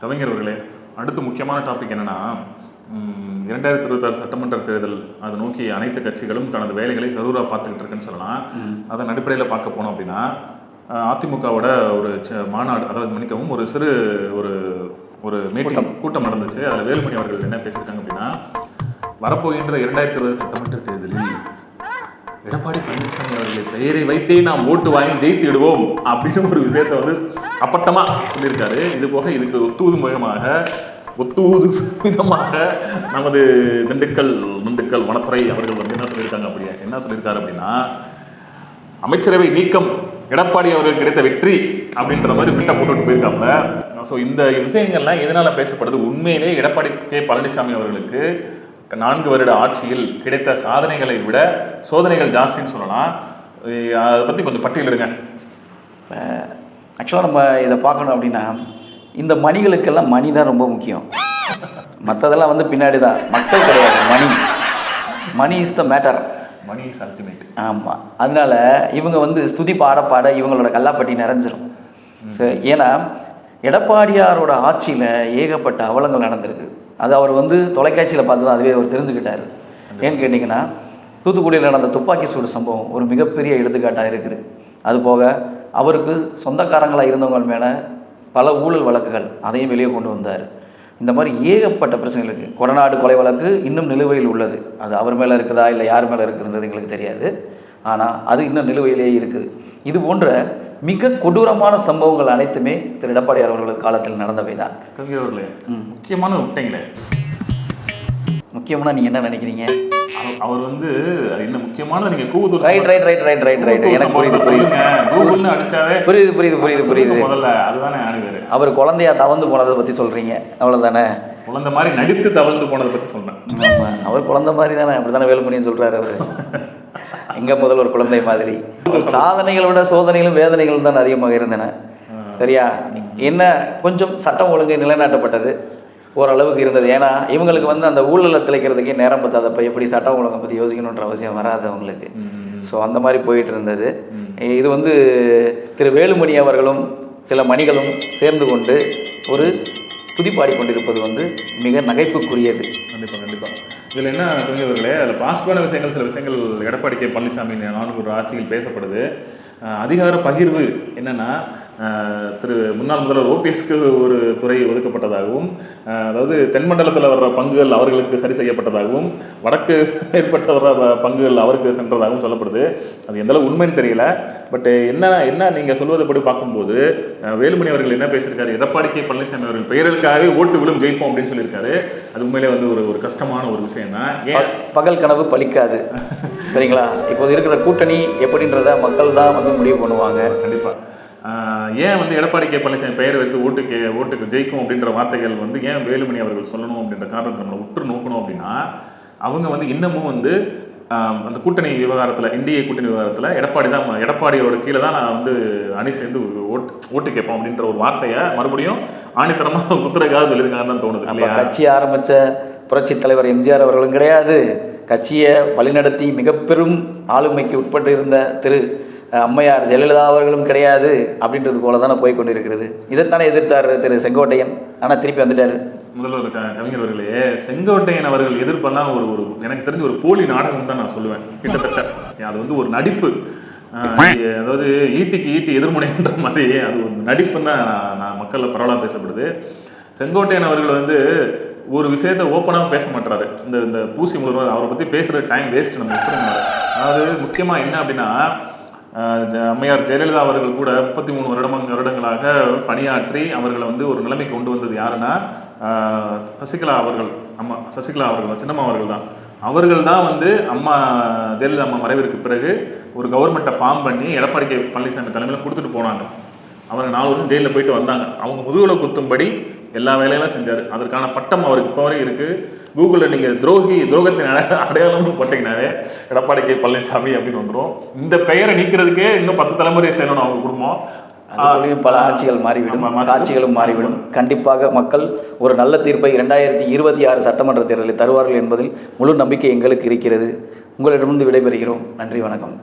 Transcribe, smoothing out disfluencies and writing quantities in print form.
கவிஞர் அவர்களே, அடுத்து முக்கியமான டாபிக் என்னன்னா, 2026 சட்டமன்ற தேர்தல் அதை நோக்கி அனைத்து கட்சிகளும் தனது வேலைகளை சரூராக பார்த்துக்கிட்டு இருக்குன்னு சொல்லலாம். அதன் அடிப்படையில் பார்க்க போனோம் அப்படின்னா, அதிமுகவோட ஒரு மாநாடு, அதாவது மன்னிக்கவும், ஒரு சிறு ஒரு மீட்டிங் கூட்டம் நடந்துச்சு. அதில் வேலுமணி அவர்கள் என்ன பேசியிருக்காங்க அப்படின்னா, வரப்போகின்ற 2020 சட்டமன்ற தேர்தலில் எடப்பாடி பழனிசாமி அவர்களை பெயரை வைத்தே நாம் ஓட்டு வாங்கி ஜெயித்து விடுவோம் அப்படின்னு ஒரு விஷயத்தை வந்து அப்பட்டமா சொல்லியிருக்காரு. இது போக இதுக்கு ஒத்துவது விதமாக நமது திண்டுக்கல் வனத்துறை அவர்கள் வந்து என்ன சொல்லியிருக்காரு அப்படின்னா, அமைச்சரவை நீக்கம் எடப்பாடி அவர்களுக்கு கிடைத்த வெற்றி அப்படின்ற மாதிரி பிட்ட போட்டு போயிருக்காப்ல. ஸோ இந்த விஷயங்கள்லாம் எதனால பேசப்படுது? உண்மையிலே எடப்பாடி பழனிசாமி அவர்களுக்கு 4 வருட ஆட்சியில் கிடைத்த சாதனைகளை விட சோதனைகள் ஜாஸ்தின்னு சொல்லலாம். அதை பற்றி கொஞ்சம் பட்டியலிடுங்க. ஆக்சுவலாக நம்ம இதை பார்க்கணும் அப்படின்னா, இந்த மணிகளுக்கெல்லாம் மணி தான் ரொம்ப முக்கியம். மற்றதெல்லாம் வந்து பின்னாடி தான், மக்கள் கிடையாது. Money is the matter. Money is ultimate. ஆமாம். அதனால இவங்க வந்து ஸ்துதி பாட இவங்களோட கல்லாப்பட்டி நிறைஞ்சிரும். ஏன்னா எடப்பாடியாரோட ஆட்சியில் ஏகப்பட்ட அவலங்கள் நடந்திருக்கு. அது அவர் வந்து தொலைக்காட்சியில் பார்த்து தான் அதுவே அவர் தெரிஞ்சுக்கிட்டார். ஏன்னு கேட்டிங்கன்னா, தூத்துக்குடியில் நடந்த துப்பாக்கி சூடு சம்பவம் ஒரு மிகப்பெரிய எடுத்துக்காட்டாக இருக்குது. அதுபோக அவருக்கு சொந்தக்காரங்களாக இருந்தவங்க மேலே பல ஊழல் வழக்குகள், அதையும் வெளியே கொண்டு வந்தார். இந்த மாதிரி ஏகப்பட்ட பிரச்சனைகள் இருக்குது. கொடநாடு கொலை வழக்கு இன்னும் நிலுவையில் உள்ளது. அது அவர் மேலே இருக்குதா இல்லை யார் மேலே இருக்குதுன்றது எங்களுக்கு தெரியாது. ஆனால் அது இன்னும் நிலுவையிலேயே இருக்குது. இது போன்ற மிக கொடூரமான சம்பவங்கள் அனைத்துமே திரு எடப்பாடியார் அவர்களுக்கு காலத்தில் நடந்தவை தான். கவிஞர்களே, முக்கியமான விட்டீங்களே, முக்கியமான நீங்கள் என்ன நினைக்கிறீங்க? அவர் வந்து என்ன முக்கியமான நீங்க கூகுள் ரைட் எனக்கு கூகுள்னு அடிச்சாவே புரியுது முதல்ல அதுதானே ஆணுவாரு. அவர் குழந்தையா தவழ்ந்து போனதை பற்றி சொல்றீங்க, அவ்வளவுதானே? குழந்தை மாதிரி நடித்து தவழ்ந்து போனதை பற்றி சொல்றேன். அவர் குழந்தை மாதிரி தானே, அப்படித்தானே வேலுமணின்னு சொல்றாரு அவரு. எங்க முதல் ஒரு குழந்தை மாதிரி. சாதனைகளை விட சோதனைகளும் வேதனைகளும் தான் அதிகமாக இருந்தன. சரியா? என்ன கொஞ்சம் சட்டம் ஒழுங்கு நிலைநாட்டப்பட்டது, ஓரளவுக்கு இருந்தது. ஏன்னா இவங்களுக்கு வந்து அந்த ஊழலை திளைக்கிறதுக்கே நேரம் பத்தாதப்ப எப்படி சட்டம் ஒழுங்கை பற்றி யோசிக்கணுன்ற அவசியம் வராது அவங்களுக்கு. ஸோ அந்த மாதிரி போயிட்டு இருந்தது. இது வந்து திரு வேலுமணி அவர்களும் சில மணிகளும் சேர்ந்து கொண்டு ஒரு துதிப்பாடி கொண்டிருப்பது வந்து மிக நகைப்புக்குரியது. கண்டிப்பாக. இதில் என்ன தெரிஞ்சவர்களே, அதில் பாசிட்டிவான விஷயங்கள், சில விஷயங்கள் எடப்பாடி பழனிசாமி 4 ஆட்சியில் பேசப்படுது. அதிகார பகிர்வு என்னென்னா, முன்னாள் முதல்வர் ஓபிஎஸ்க்கு ஒரு துறை ஒதுக்கப்பட்டதாகவும், அதாவது தென்மண்டலத்தில் வர்ற பங்குகள் அவர்களுக்கு சரி செய்யப்பட்டதாகவும், வடக்கு ஏற்பட்ட வர்ற பங்குகள் அவருக்கு சென்றதாகவும் சொல்லப்படுது. அது எந்தளவு உண்மைன்னு தெரியல. பட் என்ன நீங்கள் சொல்வதைப்படி பார்க்கும்போது வேலுமணி அவர்கள் என்ன பேசியிருக்காரு, எடப்பாடி பழனிசாமி அவர்கள் பெயர்களுக்காகவே ஓட்டு விழும் ஜெயிப்போம் அப்படின்னு சொல்லியிருக்காரு. அது உண்மையிலே வந்து ஒரு கஷ்டமான ஒரு விஷயம் தான். பகல் கனவு பலிக்காது. சரிங்களா? இப்போது இருக்கிற கூட்டணி எப்படின்றத மக்கள் தான் வந்து முடிவு பண்ணுவாங்க. கண்டிப்பாக. ஏன் வந்து எடப்பாடி பழனிசாமி பெயர் வைத்து ஓட்டுக்கு ஜெயிக்கும் அப்படின்ற வார்த்தைகள் வந்து ஏன் வேலுமணி அவர்கள் சொல்லணும் அப்படின்ற காரணத்தை நம்மளை உற்று நோக்கணும் அப்படின்னா, அவங்க வந்து இன்னமும் வந்து அந்த கூட்டணி விவகாரத்தில், இந்திய கூட்டணி விவகாரத்தில் எடப்பாடியோட கீழே தான் நான் வந்து அணி சேர்ந்து ஓட்டு கேட்போம் அப்படின்ற ஒரு வார்த்தையை மறுபடியும் ஆணித்தரமாக முத்திரைக்காக சொல்லியிருக்காங்கன்னு தான் தோணுது. கட்சி ஆரம்பித்த புரட்சி தலைவர் எம்ஜிஆர் அவர்களும் கிடையாது, கட்சியை வழிநடத்தி மிக பெரும் ஆளுமைக்கு உட்பட்டு இருந்த திரு அம்மையார் ஜெயலலிதா அவர்களும் கிடையாது. அப்படின்றது போல தானே போய்கொண்டிருக்கிறது. இதைத்தானே எதிர்த்தார் திரு செங்கோட்டையன். ஆனால் திருப்பி வந்துட்டார். முதல்வர் கவிஞர் அவர்களே, செங்கோட்டையன் அவர்கள் எதிர்ப்பென்னா ஒரு எனக்கு தெரிஞ்ச ஒரு போலி நாடகம் தான் நான் சொல்லுவேன். கிட்டத்தட்ட அது வந்து ஒரு நடிப்பு. அதாவது ஈட்டிக்கு ஈட்டி எதிர்முனைன்ற மாதிரி அது ஒரு நடிப்புன்னு தான் நான் மக்களில் பரவலாக பேசப்படுது. செங்கோட்டையன் அவர்கள் வந்து ஒரு விஷயத்தை ஓப்பனாக பேச மாட்டாரு. இந்த பூசி முழுவதும் அவரை பற்றி பேசுகிற டைம் வேஸ்ட் நம்ம விட்டுருந்தாரு. அதாவது முக்கியமாக என்ன அப்படின்னா, அம்மையார் ஜெயலலிதா அவர்கள் கூட 33 வருடங்களாக பணியாற்றி அவர்களை வந்து ஒரு நிலைமைக்கு கொண்டு வந்தது யாருன்னா, சசிகலா அவர்கள், சின்னம்மா அவர்கள் தான் வந்து ஜெயலலிதா அம்மா மறைவிற்கு பிறகு ஒரு கவர்மெண்ட்டை ஃபார்ம் பண்ணி எடப்பாடி பழனிசாமி தலைமையில் கொடுத்துட்டு போனாங்க. அவங்க 4 வருஷம் ஜெயிலில் போயிட்டு வந்தாங்க. அவங்க முதுகுல குத்தும்படி எல்லா வேலையெல்லாம் செஞ்சார். அதற்கான பட்டம் அவருக்கு இப்போ வரை இருக்குது. கூகுளில் நீங்கள் துரோகத்தின் அடையாளம்னு போட்டிங்கனாவே எடப்பாடி பழனிசாமி அப்படின்னு வந்துடும். இந்த பெயரை நீக்கிறதுக்கே இன்னும் 10 தலைமுறை செய்யணும் அவங்க குடும்பம். பல ஆட்சிகள் மாறிவிடும், காட்சிகளும் மாறிவிடும். கண்டிப்பாக மக்கள் ஒரு நல்ல தீர்ப்பை 2026 சட்டமன்ற தேர்தலில் தருவார்கள் என்பதில் முழு நம்பிக்கை எங்களுக்கு இருக்கிறது. உங்களிடமிருந்து விடைபெறுகிறோம். நன்றி, வணக்கம்.